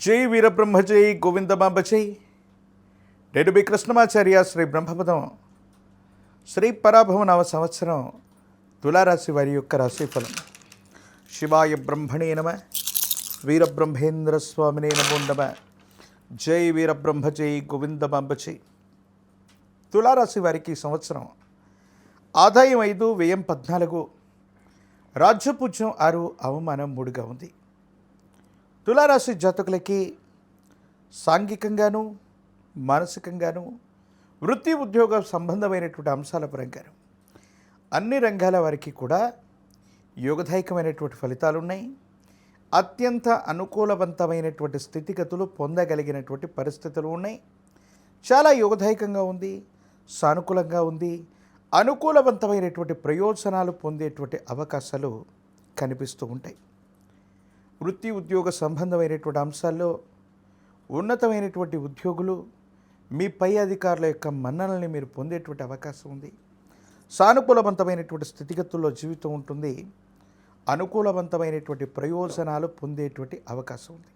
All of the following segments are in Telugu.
జై వీరబ్రహ్మ జై గోవిందమాంబ జై. నేను బి కృష్ణమాచార్య. శ్రీ బ్రహ్మపదం శ్రీ పరాభవ నవ సంవత్సరం తులారాశి వారి యొక్క రాశిఫలం. శివాయ బ్రహ్మణే నమ, వీరబ్రహ్మేంద్ర స్వామినే నమో నమ. జై వీరబ్రహ్మ జై గోవిందమాంబ జై. తులారాశి వారికి సంవత్సరం ఆదాయం 5, వ్యయం 14, రాజ్యపూజ్యం 6, అవమానం 3గా ఉంది. తులారాశి జాతకులకి సాంఘికంగాను, మానసికంగాను, వృత్తి ఉద్యోగ సంబంధమైనటువంటి అంశాల పరంగాను అన్ని రంగాల వారికి కూడా యోగదాయకమైనటువంటి ఫలితాలు ఉన్నాయి. అత్యంత అనుకూలవంతమైనటువంటి స్థితిగతులు పొందగలిగినటువంటి పరిస్థితులు ఉన్నాయి. చాలా యోగదాయకంగా ఉంది, సానుకూలంగా ఉంది. అనుకూలవంతమైనటువంటి ప్రయోజనాలు పొందేటువంటి అవకాశాలు కనిపిస్తూ ఉంటాయి. వృత్తి ఉద్యోగ సంబంధమైనటువంటి అంశాల్లో ఉన్నతమైనటువంటి ఉద్యోగులు, మీ పై అధికారుల యొక్క మన్ననల్ని మీరు పొందేటువంటి అవకాశం ఉంది. సానుకూలవంతమైనటువంటి స్థితిగతుల్లో జీవితం ఉంటుంది. అనుకూలవంతమైనటువంటి ప్రయోజనాలు పొందేటువంటి అవకాశం ఉంది.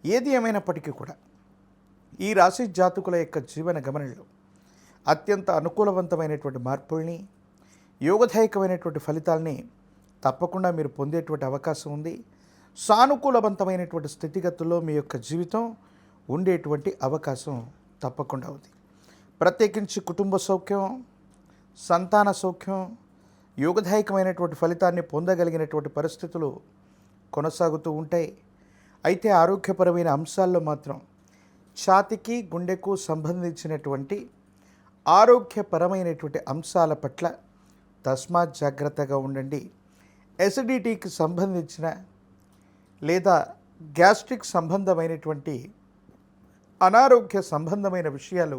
ఏది ఏమైనప్పటికీ కూడా ఈ రాశి జాతకుల యొక్క జీవన గమనంలో అత్యంత అనుకూలవంతమైనటువంటి మార్పుల్ని, యోగదాయకమైనటువంటి ఫలితాలని తప్పకుండా మీరు పొందేటువంటి అవకాశం ఉంది. సానుకూలవంతమైనటువంటి స్థితిగతుల్లో మీ యొక్క జీవితం ఉండేటువంటి అవకాశం తప్పకుండా ఉంది. ప్రత్యేకించి కుటుంబ సౌఖ్యం, సంతాన సౌఖ్యం, యోగదాయకమైనటువంటి ఫలితాన్ని పొందగలిగినటువంటి పరిస్థితులు కొనసాగుతూ ఉంటాయి. అయితే ఆరోగ్యపరమైన అంశాల్లో మాత్రం ఛాతీకి, గుండెకు సంబంధించినటువంటి ఆరోగ్యపరమైనటువంటి అంశాల పట్ల తస్మాత్ జాగ్రత్తగా ఉండండి. ఎసిడిటీకి సంబంధించిన లేదా గ్యాస్ట్రిక్ సంబంధమైనటువంటి అనారోగ్య సంబంధమైన విషయాలు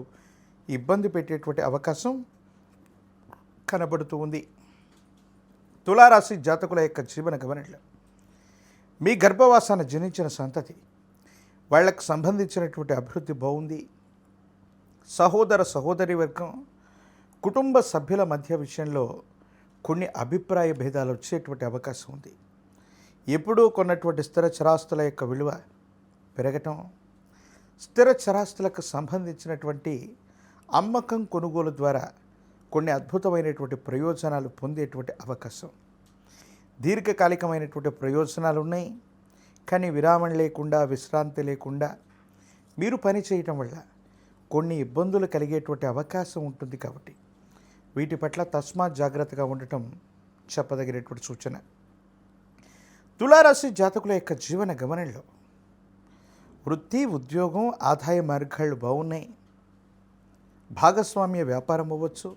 ఇబ్బంది పెట్టేటువంటి అవకాశం కనబడుతూ ఉంది. తులారాశి జాతకుల యొక్క జీవన గమనంలో మీ గర్భవాసాన జనించిన సంతతి వాళ్ళకు సంబంధించినటువంటి అభివృద్ధి బాగుంది. సహోదర సహోదరి వర్గం, కుటుంబ సభ్యుల మధ్య విషయంలో కొన్ని అభిప్రాయ భేదాలు వచ్చేటువంటి అవకాశం ఉంది. ఎప్పుడూ కొన్నటువంటి స్థిర చరాస్తుల యొక్క విలువ పెరగటం, స్థిర చరాస్తులకు సంబంధించినటువంటి అమ్మకం కొనుగోలు ద్వారా కొన్ని అద్భుతమైనటువంటి ప్రయోజనాలు పొందేటువంటి అవకాశం, దీర్ఘకాలికమైనటువంటి ప్రయోజనాలు ఉన్నాయి. కానీ విరామం లేకుండా, విశ్రాంతి లేకుండా మీరు పని చేయటం వల్ల కొన్ని ఇబ్బందులు కలిగేటువంటి అవకాశం ఉంటుంది. కాబట్టి వీటి పట్ల తస్మాత్ జాగ్రత్తగా ఉండటం చెప్పదగినటువంటి సూచన. తులారాశి జాతకుల యొక్క జీవన గమనంలో వృత్తి, ఉద్యోగం, ఆదాయ మార్గాలు బాగున్నాయి. భాగస్వామ్య వ్యాపారం అవ్వచ్చు.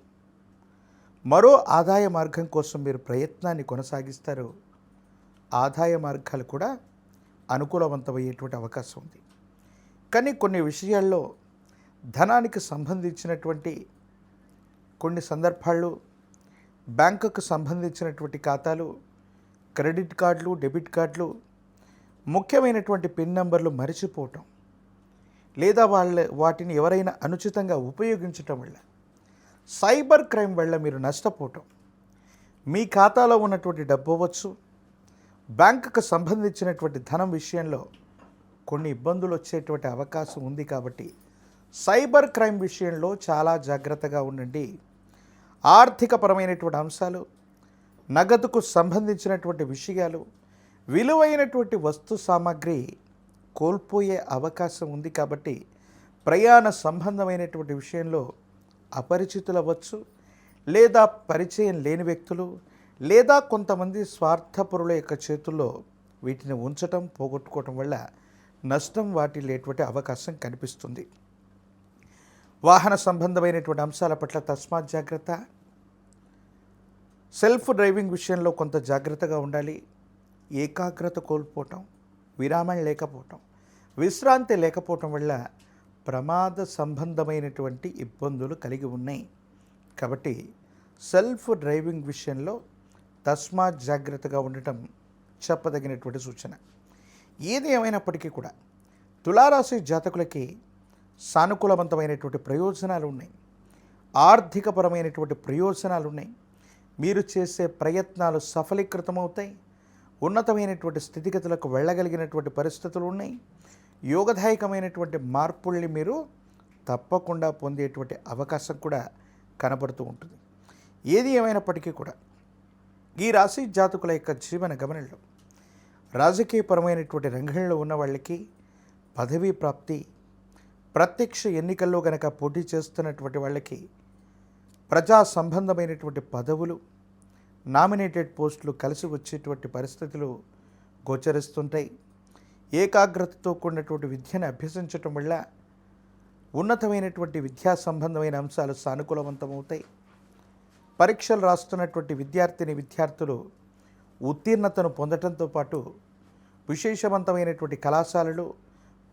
మరో ఆదాయ మార్గం కోసం మీరు ప్రయత్నాన్ని కొనసాగిస్తారు. ఆదాయ మార్గాలు కూడా అనుకూలవంతమయ్యేటువంటి అవకాశం ఉంది. కానీ కొన్ని విషయాల్లో ధనానికి సంబంధించినటువంటి కొన్ని సందర్భాల్లో బ్యాంకుకు సంబంధించినటువంటి ఖాతాలు, క్రెడిట్ కార్డులు, డెబిట్ కార్డులు, ముఖ్యమైనటువంటి పిన్ నెంబర్లు మరిచిపోవటం, లేదా వాటిని ఎవరైనా అనుచితంగా ఉపయోగించటం వల్ల, సైబర్ క్రైమ్ వల్ల మీరు నష్టపోవటం, మీ ఖాతాలో ఉన్నటువంటి డబ్బు అవ్వచ్చు, బ్యాంకుకు సంబంధించినటువంటి ధనం విషయంలో కొన్ని ఇబ్బందులు వచ్చేటువంటి అవకాశం ఉంది. కాబట్టి సైబర్ క్రైమ్ విషయంలో చాలా జాగ్రత్తగా ఉండండి. ఆర్థికపరమైనటువంటి అంశాలు, నగదుకు సంబంధించినటువంటి విషయాలు, విలువైనటువంటి వస్తు సామాగ్రి కోల్పోయే అవకాశం ఉంది. కాబట్టి ప్రయాణ సంబంధమైనటువంటి విషయంలో అపరిచితులు అవ్వచ్చు, లేదా పరిచయం లేని వ్యక్తులు, లేదా కొంతమంది స్వార్థపరుల యొక్క చేతుల్లో వీటిని ఉంచటం, పోగొట్టుకోవటం వల్ల నష్టం వాటిల్లేటువంటి అవకాశం కనిపిస్తుంది. వాహన సంబంధమైనటువంటి అంశాల పట్ల తస్మాత్ జాగ్రత్త. సెల్ఫ్ డ్రైవింగ్ విషయంలో కొంత జాగ్రత్తగా ఉండాలి. ఏకాగ్రత కోల్పోవటం, విరామం లేకపోవటం, విశ్రాంతి లేకపోవటం వల్ల ప్రమాద సంబంధమైనటువంటి ఇబ్బందులు కలిగి ఉన్నాయి. కాబట్టి సెల్ఫ్ డ్రైవింగ్ విషయంలో తస్మాత్ జాగ్రత్తగా ఉండటం చెప్పదగినటువంటి సూచన. ఏది ఏమైనప్పటికీ కూడా తులారాశి జాతకులకి సానుకూలవంతమైనటువంటి ప్రయోజనాలు ఉన్నాయి. ఆర్థికపరమైనటువంటి ప్రయోజనాలు ఉన్నాయి. మీరు చేసే ప్రయత్నాలు సఫలీకృతమవుతాయి. ఉన్నతమైనటువంటి స్థితిగతులకు వెళ్ళగలిగినటువంటి పరిస్థితులు ఉన్నాయి. యోగదాయకమైనటువంటి మార్పుల్ని మీరు తప్పకుండా పొందేటువంటి అవకాశం కూడా కనబడుతూ ఉంటుంది. ఏది ఏమైనప్పటికీ కూడా ఈ రాశి జాతకుల యొక్క జీవన గమనంలో రాజకీయపరమైనటువంటి రంగంలో ఉన్న వాళ్ళకి పదవీ ప్రాప్తి, ప్రత్యక్ష ఎన్నికల్లో గనక పోటీ చేస్తున్నటువంటి వాళ్ళకి ప్రజా సంబంధమైనటువంటి పదవులు, నామినేటెడ్ పోస్టులు కలిసి వచ్చేటువంటి పరిస్థితులు గోచరిస్తుంటాయి. ఏకాగ్రతతో కూడినటువంటి విద్యను అభ్యసించటం వల్ల ఉన్నతమైనటువంటి విద్యా సంబంధమైన అంశాలు సానుకూలవంతమవుతాయి. పరీక్షలు రాస్తున్నటువంటి విద్యార్థులు ఉత్తీర్ణతను పొందడంతో పాటు విశేషవంతమైనటువంటి కళాశాలలు,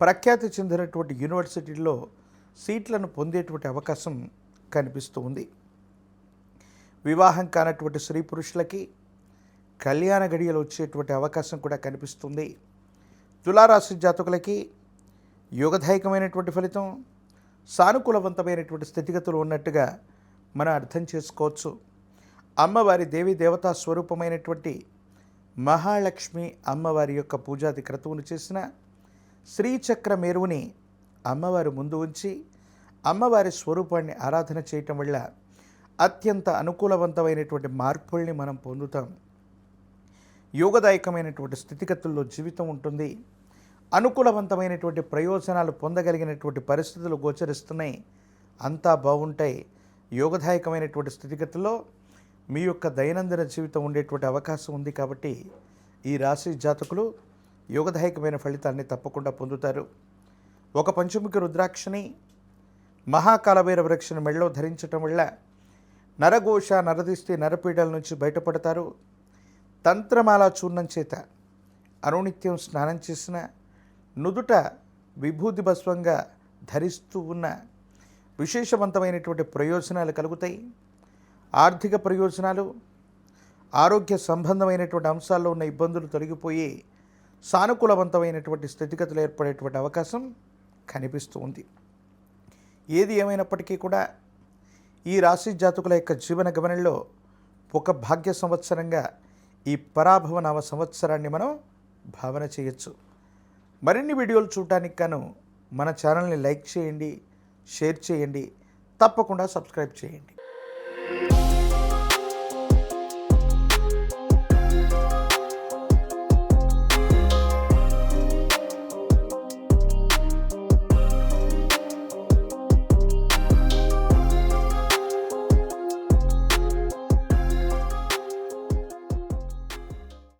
ప్రఖ్యాతి చెందినటువంటి యూనివర్సిటీల్లో సీట్లను పొందేటువంటి అవకాశం కనిపిస్తూ ఉంది. వివాహం కానటువంటి స్త్రీ పురుషులకి కళ్యాణ గడియలు వచ్చేటువంటి అవకాశం కూడా కనిపిస్తుంది. తులారాశి జాతకులకి యోగదాయకమైనటువంటి ఫలితం, సానుకూలవంతమైనటువంటి స్థితిగతులు ఉన్నట్టుగా మనం అర్థం చేసుకోవచ్చు. అమ్మవారి దేవీ దేవతా స్వరూపమైనటువంటి మహాలక్ష్మి అమ్మవారి యొక్క పూజాది క్రతువును చేసిన శ్రీచక్ర మేరువుని అమ్మవారి ముందు ఉంచి అమ్మవారి స్వరూపాన్ని ఆరాధన చేయటం వల్ల అత్యంత అనుకూలవంతమైనటువంటి మార్పుల్ని మనం పొందుతాం. యోగదాయకమైనటువంటి స్థితిగతుల్లో జీవితం ఉంటుంది. అనుకూలవంతమైనటువంటి ప్రయోజనాలు పొందగలిగినటువంటి పరిస్థితులు గోచరిస్తున్నాయి. అంతా బాగుంటాయి. యోగదాయకమైనటువంటి స్థితిగతుల్లో మీ యొక్క దైనందిన జీవితం ఉండేటువంటి అవకాశం ఉంది. కాబట్టి ఈ రాశి జాతకులు యోగదాయకమైన ఫలితాన్ని తప్పకుండా పొందుతారు. ఒక పంచముఖి రుద్రాక్షని, మహాకాలభైరవ వృక్షను మెళ్ళలో ధరించటం వల్ల నరఘోష, నరదిష్టి, నరపీడల నుంచి బయటపడతారు. తంత్రమాల చూర్ణం చేత అనునిత్యం స్నానం చేసిన, నుదుట విభూతి భస్వంగా ధరిస్తూ ఉన్న విశేషవంతమైనటువంటి ప్రయోజనాలు కలుగుతాయి. ఆర్థిక ప్రయోజనాలు, ఆరోగ్య సంబంధమైనటువంటి అంశాల్లో ఉన్న ఇబ్బందులు తొలగిపోయి సానుకూలవంతమైనటువంటి స్థితిగతులు ఏర్పడేటువంటి అవకాశం కనిపిస్తూ ఉంది. ఏది ఏమైనప్పటికీ కూడా ఈ రాశి జాతకుల యొక్క జీవన గమనంలో ఒక భాగ్య సంవత్సరంగా ఈ పరాభవ నవ సంవత్సరాన్ని మనం భావన చేయొచ్చు. మరిన్ని వీడియోలు చూడటానికి గాను మన ఛానల్ని లైక్ చేయండి, షేర్ చేయండి, తప్పకుండా సబ్స్క్రైబ్ చేయండి.